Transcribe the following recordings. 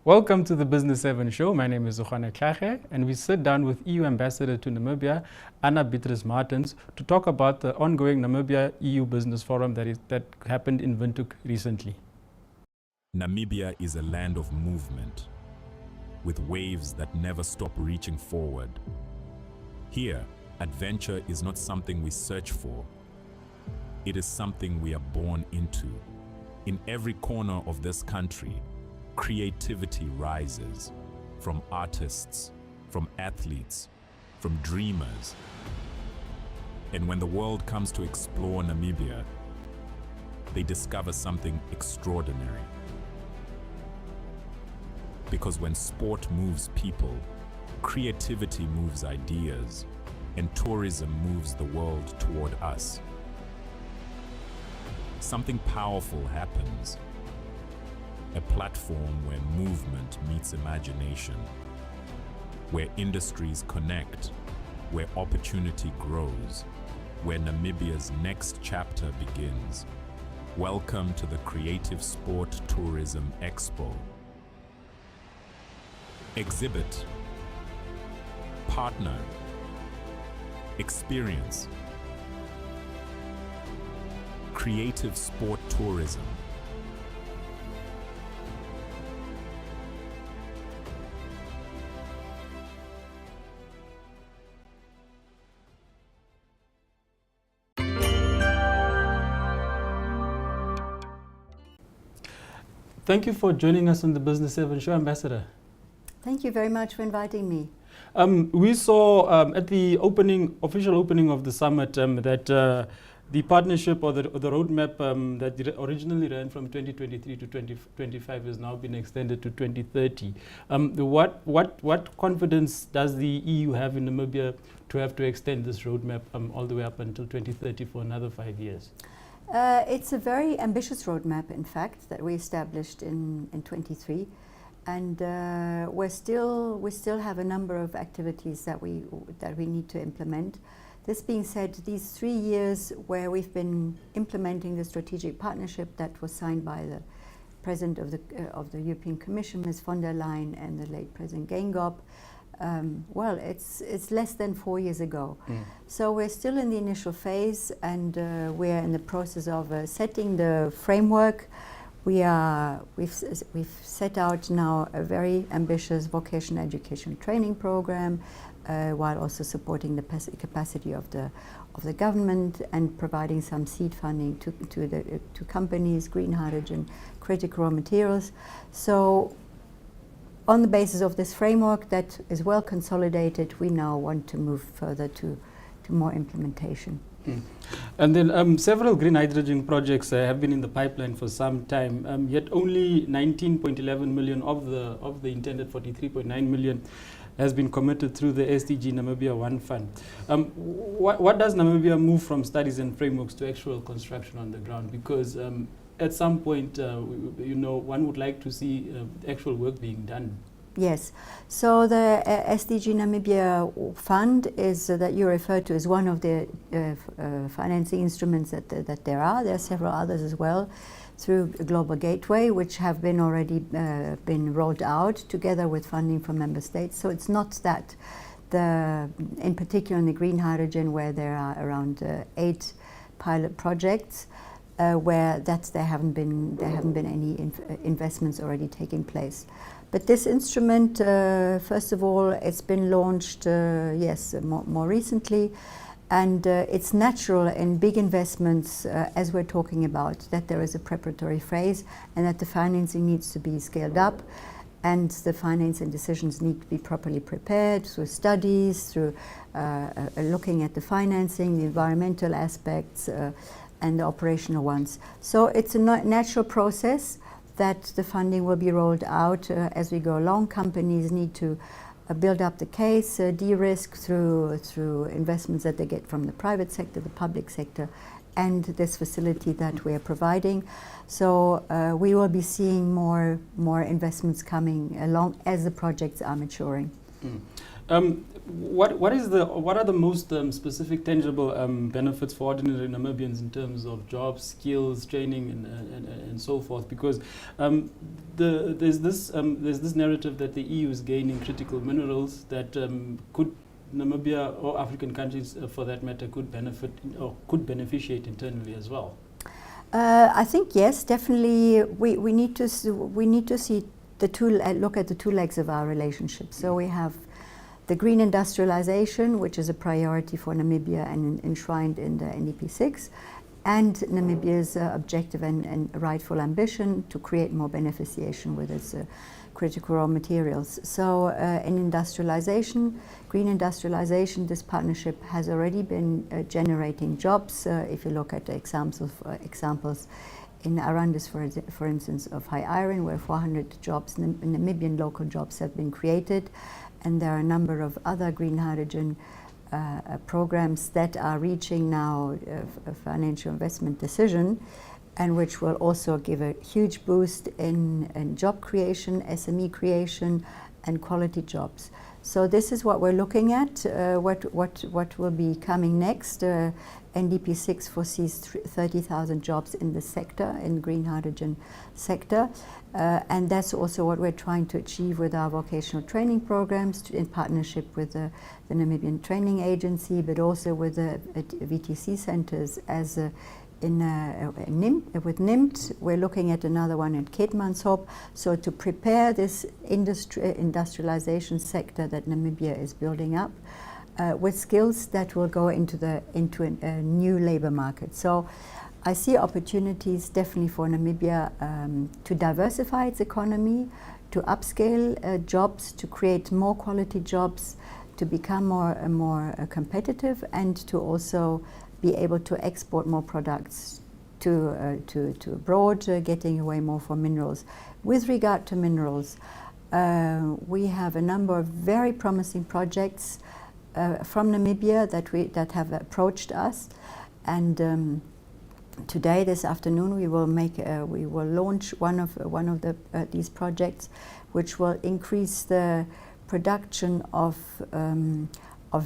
Welcome to the Business 7 show. My name is Zuhana Klache, and we sit down with EU Ambassador to Namibia, Anna Beatrice Martens, to talk about the ongoing Namibia EU Business Forum that happened in Windhoek recently. Namibia is a land of movement, with waves that never stop reaching forward. Here, adventure is not something we search for. It is something we are born into. In every corner of this country, creativity rises from artists, from athletes, from dreamers. And when the world comes to explore Namibia, they discover something extraordinary. Because when sport moves people, creativity moves ideas, and tourism moves the world toward us. Something powerful happens. A platform where movement meets imagination, where industries connect, where opportunity grows, where Namibia's next chapter begins. Welcome to the Creative Sport Tourism Expo. Exhibit, partner, experience. Creative Sport Tourism. Thank you for joining us on the Business 7 show, Ambassador. Thank you very much for inviting me. We saw at the official opening of the summit that the partnership or the roadmap that originally ran from 2023 to 2025 has now been extended to 2030. What confidence does the EU have in Namibia to have to extend this roadmap all the way up until 2030 for another 5 years? It's a very ambitious roadmap, in fact, that we established in 23, and we still have a number of activities that we need to implement. This being said, these 3 years where we've been implementing the strategic partnership that was signed by the President of the European Commission, Ms. von der Leyen, and the late President Geingob, well, it's less than 4 years ago. So we're still in the initial phase, and we're in the process of setting the framework. We've set out now a very ambitious vocational education training program, while also supporting the capacity of the government and providing some seed funding to companies, green hydrogen, critical raw materials. So on the basis of this framework that is well consolidated, we now want to move further to more implementation. And then several green hydrogen projects have been in the pipeline for some time, yet only 19.11 million of the intended 43.9 million has been committed through the SDG Namibia 1 fund. What does Namibia move from studies and frameworks to actual construction on the ground? Because at some point, one would like to see actual work being done. Yes, so the SDG Namibia Fund that you refer to is one of the financing instruments that there are. There are several others as well through Global Gateway, which have been already been rolled out together with funding from member states. So it's not that in particular in the green hydrogen, where there are around 8 pilot projects, where there haven't been any investments already taking place. But this instrument, first of all, it's been launched, more recently, and it's natural in big investments, as we're talking about, that there is a preparatory phase and that the financing needs to be scaled up, and the financing decisions need to be properly prepared through studies, through looking at the financing, the environmental aspects, and the operational ones. So it's a natural process that the funding will be rolled out as we go along. Companies need to build up the case, de-risk through investments that they get from the private sector, the public sector, and this facility that we are providing. So we will be seeing more investments coming along as the projects are maturing. What are the most specific tangible benefits for ordinary Namibians in terms of jobs, skills, training, and so forth? Because there's this narrative that the EU is gaining critical minerals that could Namibia or African countries, for that matter, could benefit or could beneficiate internally as well. I think yes, definitely. We need to see look at the two legs of our relationship. So we have the green industrialization, which is a priority for Namibia and enshrined in the NDP6, and Namibia's objective and rightful ambition to create more beneficiation with its critical raw materials. So in industrialization, green industrialization, this partnership has already been generating jobs. If you look at the examples in Arandis, for instance, of high iron, where 400 jobs, Namibian local jobs, have been created. And there are a number of other green hydrogen programs that are reaching now a financial investment decision, and which will also give a huge boost in job creation, SME creation, and quality jobs. So this is what we're looking at. What will be coming next? NDP6 foresees 30,000 jobs in the sector, in the green hydrogen sector. And that's also what we're trying to achieve with our vocational training programs in partnership with the Namibian Training Agency, but also with the VTC centers as with NIMT. We're looking at another one in Keetmanshoop. So to prepare this industrialization sector that Namibia is building up with skills that will go into a new labor market. So I see opportunities definitely for Namibia to diversify its economy, to upscale jobs, to create more quality jobs, to become more competitive, and to also be able to export more products to abroad, getting away more for minerals. With regard to minerals, we have a number of very promising projects from Namibia that have approached us, and today, this afternoon, we will launch one of these projects, which will increase the production of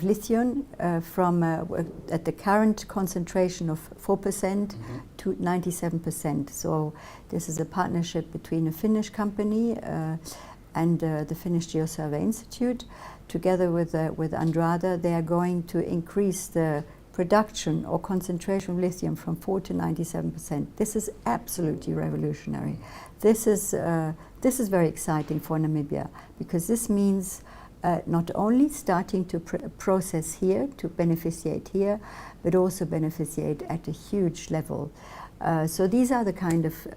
lithium from at the current concentration of 4% to 97%. So this is a partnership between a Finnish company and the Finnish Geosurvey Institute. Together with Andrada, they are going to increase the production or concentration of lithium from 4 to 97%. This is absolutely revolutionary. This is very exciting for Namibia, because this means not only starting to process here, to beneficiate here, but also beneficiate at a huge level. So these are the kind of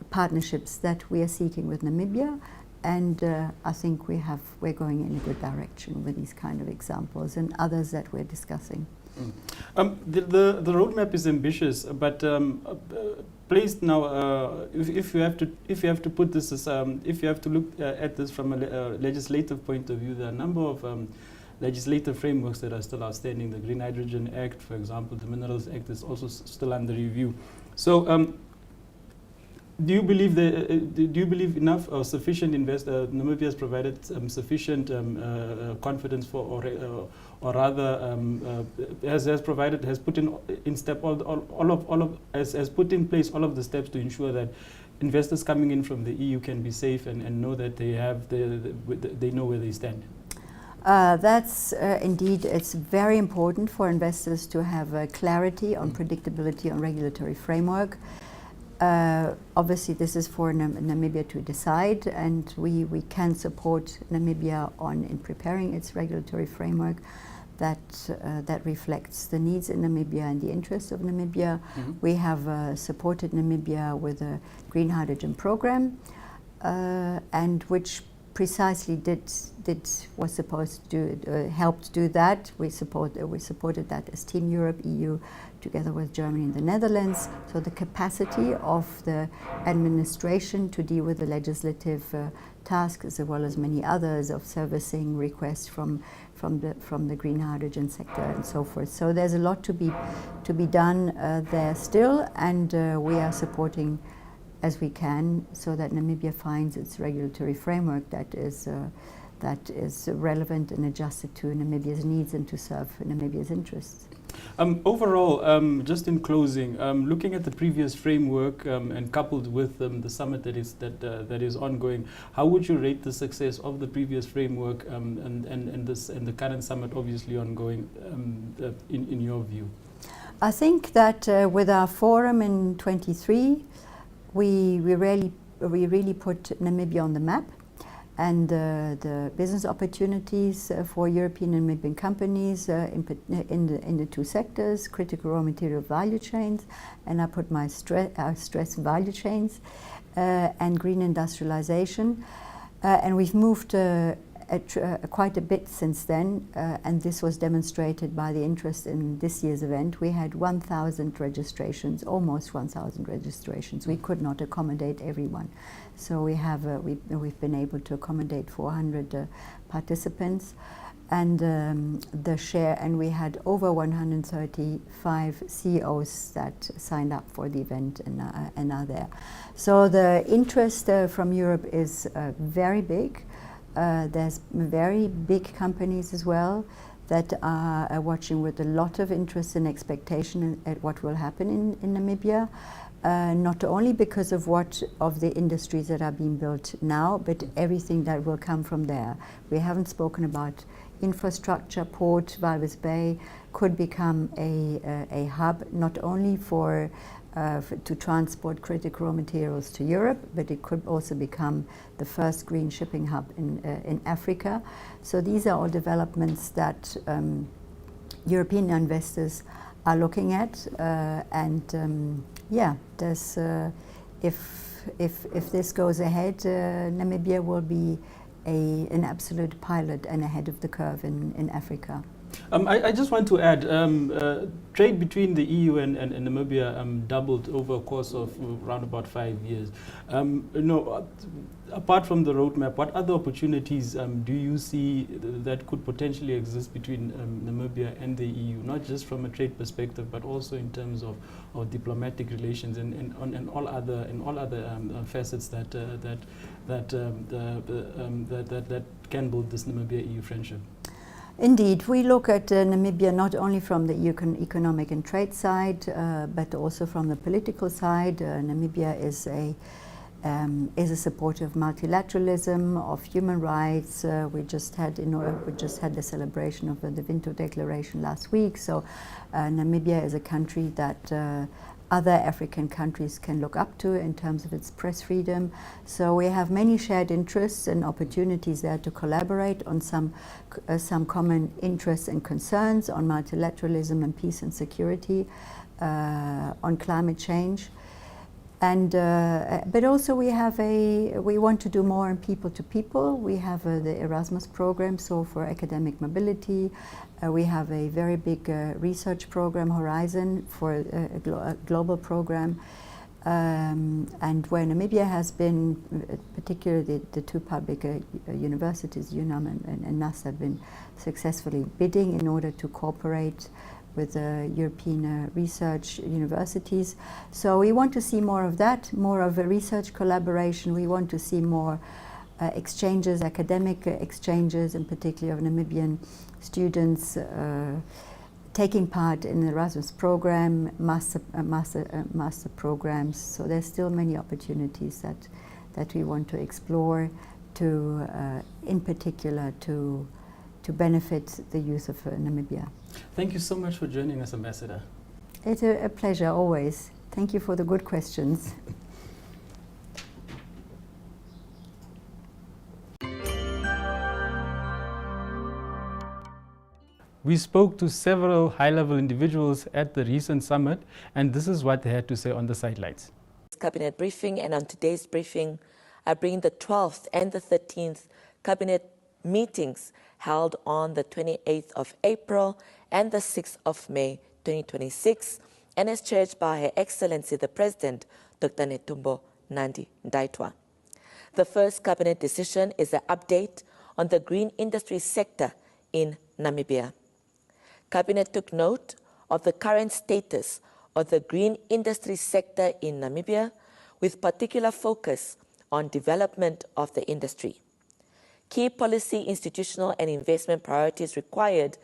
partnerships that we are seeking with Namibia, and I think we're going in a good direction with these kind of examples and others that we're discussing. The roadmap is ambitious, but placed now. If you have to put this as, if you have to look at this from a legislative point of view, there are a number of legislative frameworks that are still outstanding. The Green Hydrogen Act, for example, the Minerals Act is also still under review. So, do you believe enough or sufficient Namibia has provided sufficient confidence for, or rather has put in place all of the steps to ensure that investors coming in from the EU can be safe and know that they know where they stand? That's indeed, it's very important for investors to have clarity on predictability on regulatory framework. Obviously, this is for Namibia to decide, and we can support Namibia in preparing its regulatory framework that reflects the needs in Namibia and the interests of Namibia. We have supported Namibia with a green hydrogen program, and which precisely was supposed to helped do that. We supported that as Team Europe, EU, together with Germany and the Netherlands. So the capacity of the administration to deal with the legislative tasks, as well as many others, of servicing requests from the green hydrogen sector and so forth. So there's a lot to be done there still, and we are supporting as we can, so that Namibia finds its regulatory framework that that is relevant and adjusted to Namibia's needs and to serve Namibia's interests. Overall, just in closing, looking at the previous framework and coupled with the summit that is ongoing, how would you rate the success of the previous framework and the current summit, obviously ongoing, in your view? I think that with our forum in 23, we really put Namibia on the map, and the business opportunities for European and Namibian companies in the two sectors, critical raw material value chains, and I put my stress value chains, and green industrialization. And we've moved quite a bit since then, and this was demonstrated by the interest in this year's event. We had 1,000 registrations, almost 1,000 registrations. We could not accommodate everyone. So we've been able to accommodate 400 participants, and and we had over 135 CEOs that signed up for the event and are there. So the interest from Europe is very big. There's very big companies as well that are watching with a lot of interest and expectation at what will happen in Namibia. Not only because of the industries that are being built now, but everything that will come from there. We haven't spoken about infrastructure. Port Walvis Bay could become a hub not only to transport critical raw materials to Europe, but it could also become the first green shipping hub in Africa. So these are all developments that European investors are looking at, yeah, there's if this goes ahead, Namibia will be an absolute pilot and ahead of the curve in Africa. I just want to add, trade between the EU and Namibia doubled over a course of around about 5 years. Apart from the roadmap, what other opportunities do you see that could potentially exist between Namibia and the EU, not just from a trade perspective, but also in terms of diplomatic relations and all other facets that can build this Namibia-EU friendship? Indeed, we look at Namibia not only from the economic and trade side, but also from the political side. Namibia is a supporter of multilateralism, of human rights. We just had the celebration of the Vinto Declaration last week. So Namibia is a country that other African countries can look up to in terms of its press freedom. So we have many shared interests and opportunities there to collaborate on some common interests and concerns on multilateralism and peace and security, on climate change. And but also we want to do more on people to people. We have the Erasmus program, so for academic mobility. We have a very big research program, Horizon, for a global program. And where Namibia has been, particularly the two public universities, UNAM and NUS, have been successfully bidding in order to cooperate with European research universities. So we want to see more of that, more of a research collaboration. We want to see more exchanges, academic exchanges, and particularly of Namibian students taking part in the Erasmus program, master programs. So there's still many opportunities that we want to explore to, in particular, to benefit the youth of Namibia. Thank you so much for joining us, Ambassador. It's a pleasure, always. Thank you for the good questions. We spoke to several high-level individuals at the recent summit, and this is what they had to say on the sidelines. Cabinet briefing, and on today's briefing, I bring the 12th and the 13th cabinet meetings held on the 28th of April and the 6th of May 2026, and as chaired by Her Excellency the President, Dr. Netumbo Nandi-Ndaitwah. The first cabinet decision is an update on the green industry sector in Namibia. Cabinet took note of the current status of the green industry sector in Namibia, with particular focus on development of the industry. key policy, institutional, and investment priorities required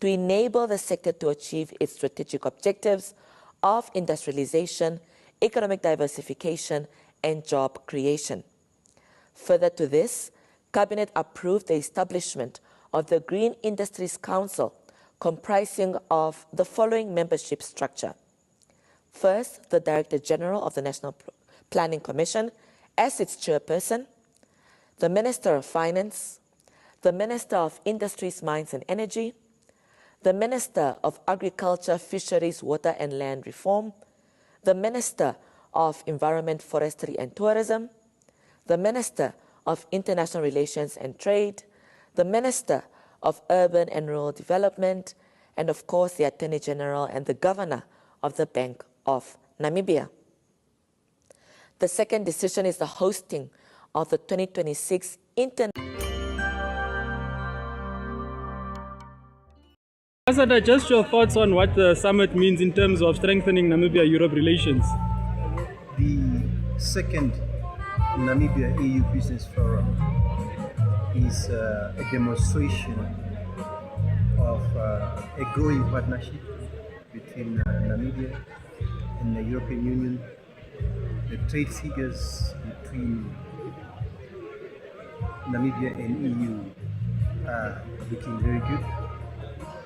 to enable the sector to achieve its strategic objectives of industrialization, economic diversification, and job creation. Further to this, Cabinet approved the establishment of the Green Industries Council, comprising of the following membership structure. First, the Director General of the National Planning Commission as its chairperson, the Minister of Finance, the Minister of Industries, Mines and Energy, the Minister of Agriculture, Fisheries, Water and Land Reform, the Minister of Environment, Forestry and Tourism, the Minister of International Relations and Trade, the Minister of Urban and Rural Development, and of course the Attorney General and the Governor of the Bank of Namibia. The second decision is the hosting of the 2026 Ambassador, just your thoughts on what the summit means in terms of strengthening Namibia-Europe relations. The second Namibia-EU Business Forum is a demonstration of a growing partnership between Namibia and the European Union. The trade figures between Namibia and EU are looking very good.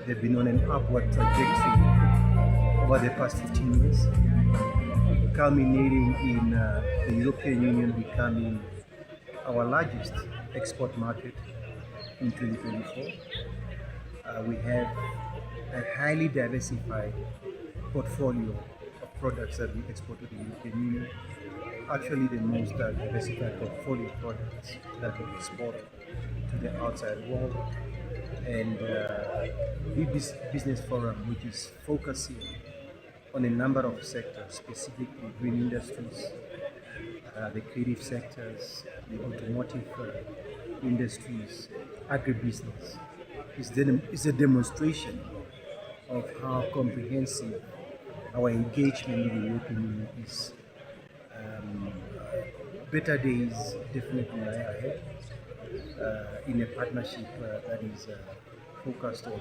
They've been on an upward trajectory over the past 15 years, culminating in the European Union becoming our largest export market in 2024. We have a highly diversified portfolio of products that we export to the European Union. Actually, the most diversified portfolio of products that we export to the outside world. And this business forum, which is focusing on a number of sectors, specifically green industries, the creative sectors, the automotive industries, agribusiness, is a demonstration of how comprehensive our engagement with the European Union is. Better days definitely lie ahead in a partnership that is focused on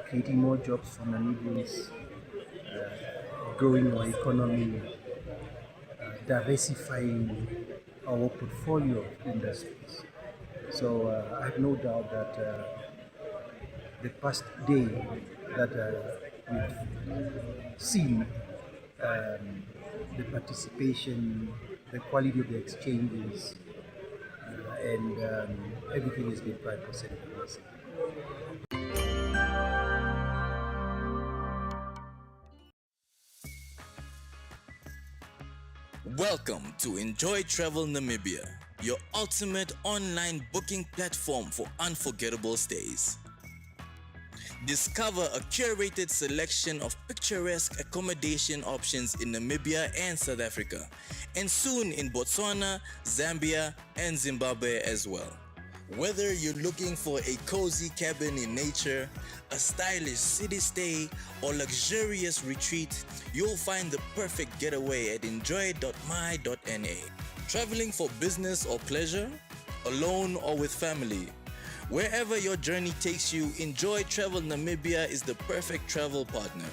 creating more jobs for Namibians, growing our economy, diversifying our portfolio of industries. So I have no doubt that the past day that we've seen the participation, the quality of the exchanges, and everything has been quite positive. Welcome to Enjoy Travel Namibia, your ultimate online booking platform for unforgettable stays. Discover a curated selection of picturesque accommodation options in Namibia and South Africa, and soon in Botswana, Zambia, and Zimbabwe as well. Whether you're looking for a cozy cabin in nature, a stylish city stay, or luxurious retreat, you'll find the perfect getaway at enjoy.my.na. Traveling for business or pleasure? Alone or with family? Wherever your journey takes you, Enjoy Travel Namibia is the perfect travel partner.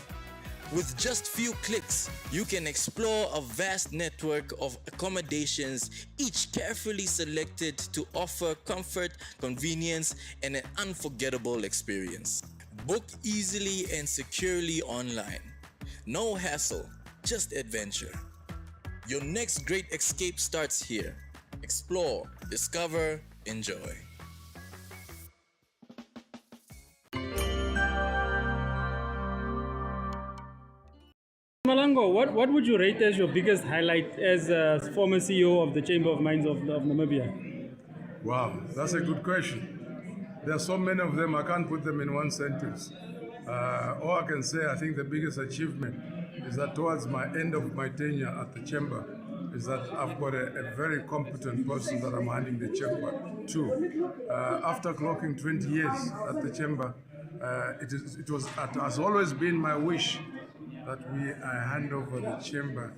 With just few clicks, you can explore a vast network of accommodations, each carefully selected to offer comfort, convenience, and an unforgettable experience. Book easily and securely online. No hassle, just adventure. Your next great escape starts here. Explore, discover, enjoy. Malango, what would you rate as your biggest highlight as a former CEO of the Chamber of Mines of Namibia? Wow, that's a good question. There are so many of them, I can't put them in one sentence. All I can say, I think the biggest achievement is that towards my end of my tenure at the Chamber, is that I've got a very competent person that I'm handing the Chamber to. After clocking 20 years at the Chamber, it has always been my wish that I hand over the Chamber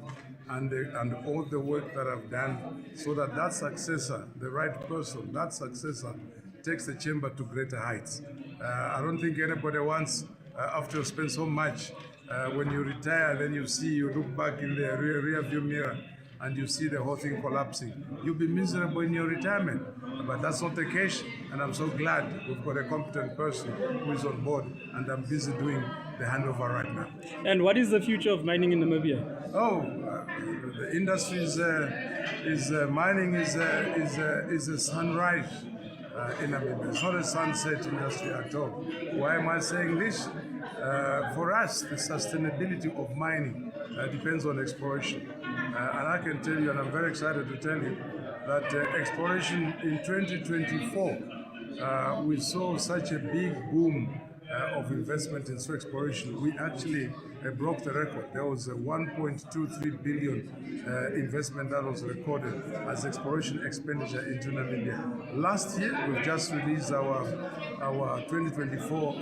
and all the work that I've done, so that that successor, the right person, that successor takes the chamber to greater heights. I don't think anybody wants, after you spend so much, when you retire, then you look back in the rear view mirror and you see the whole thing collapsing. You'll be miserable in your retirement, but that's not the case, and I'm so glad we've got a competent person who is on board, and I'm busy doing the handover right now. And what is the future of mining in Namibia? The industry mining is a sunrise in Namibia. It's not a sunset industry at all. Why am I saying this? For us, the sustainability of mining depends on exploration. And I can tell you, and I'm very excited to tell you, that exploration in 2024, we saw such a big boom of investment in exploration. We actually broke the record. There was a 1.23 billion investment that was recorded as exploration expenditure into Namibia. Last year, we've just released our 2024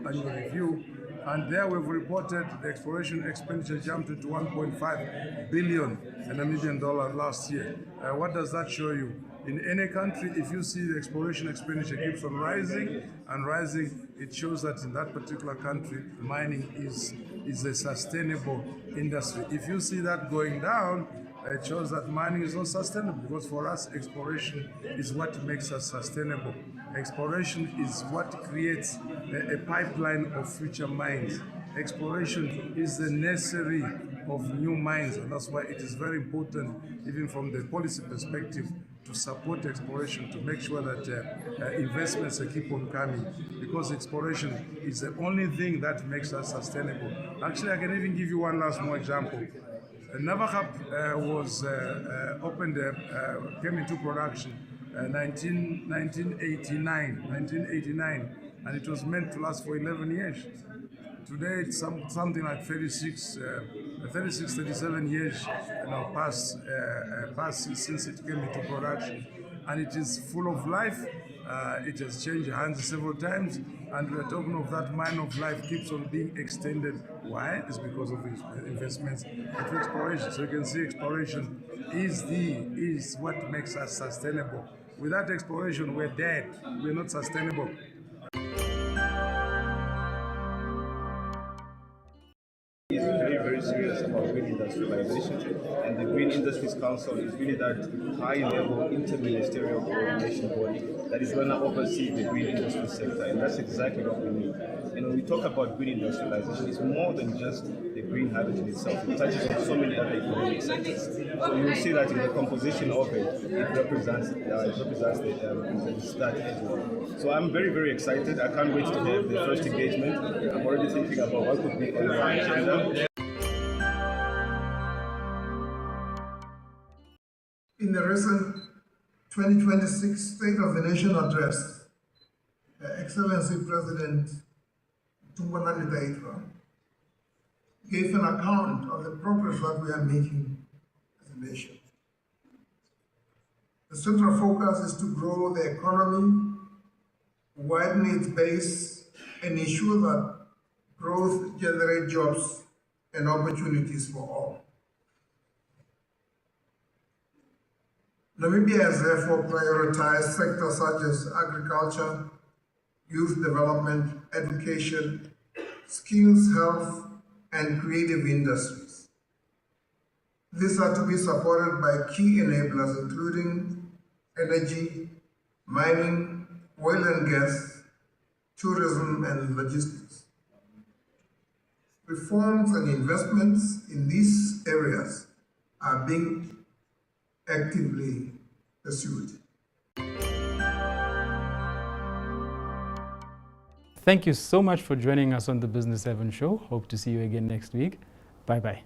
annual review, and there we've reported the exploration expenditure jumped to 1.5 billion Namibian dollar last year. What does that show you? In any country, if you see the exploration expenditure keeps on rising and rising, it shows that in that particular country, mining is a sustainable industry. If you see that going down, it shows that mining is not sustainable, because for us, exploration is what makes us sustainable. Exploration is what creates a pipeline of future mines. Exploration is the nursery of new mines, and that's why it is very important, even from the policy perspective, to support exploration, to make sure that investments keep on coming, because exploration is the only thing that makes us sustainable. Actually, I can even give you one last more example. Navahap was opened, came into production 1989, and it was meant to last for 11 years. Today, it's something like 37 years now passed since it came into production, and it is full of life. It has changed hands several times, and we're talking of that mine of life keeps on being extended. Why? It's because of investments into exploration. So you can see exploration is what makes us sustainable. Without exploration, we're dead. We're not sustainable. Is very, very serious about green industrialization, and the Green Industries Council is really that high-level interministerial coordination body that is going to oversee the green industry sector, and that's exactly what we need. And when we talk about green industrialization, it's more than just the green hydrogen itself. It touches on so many other economic sectors. So you'll see that in the composition of it, it represents the start as well. So I'm very, very excited. I can't wait to have the first engagement. I'm already thinking about what could be on the agenda. In the recent 2026 State of the Nation address, Her Excellency President Tumbonani Daitwa gave an account of the progress that we are making as a nation. The central focus is to grow the economy, widen its base, and ensure that growth generates jobs and opportunities for all. Namibia has therefore prioritized sectors such as agriculture, youth development, education, skills, health, and creative industries. These are to be supported by key enablers including energy, mining, oil and gas, tourism, and logistics. Reforms and investments in these areas are being actively pursued. Thank you so much for joining us on the Business 7 show. Hope to see you again next week. Bye-bye.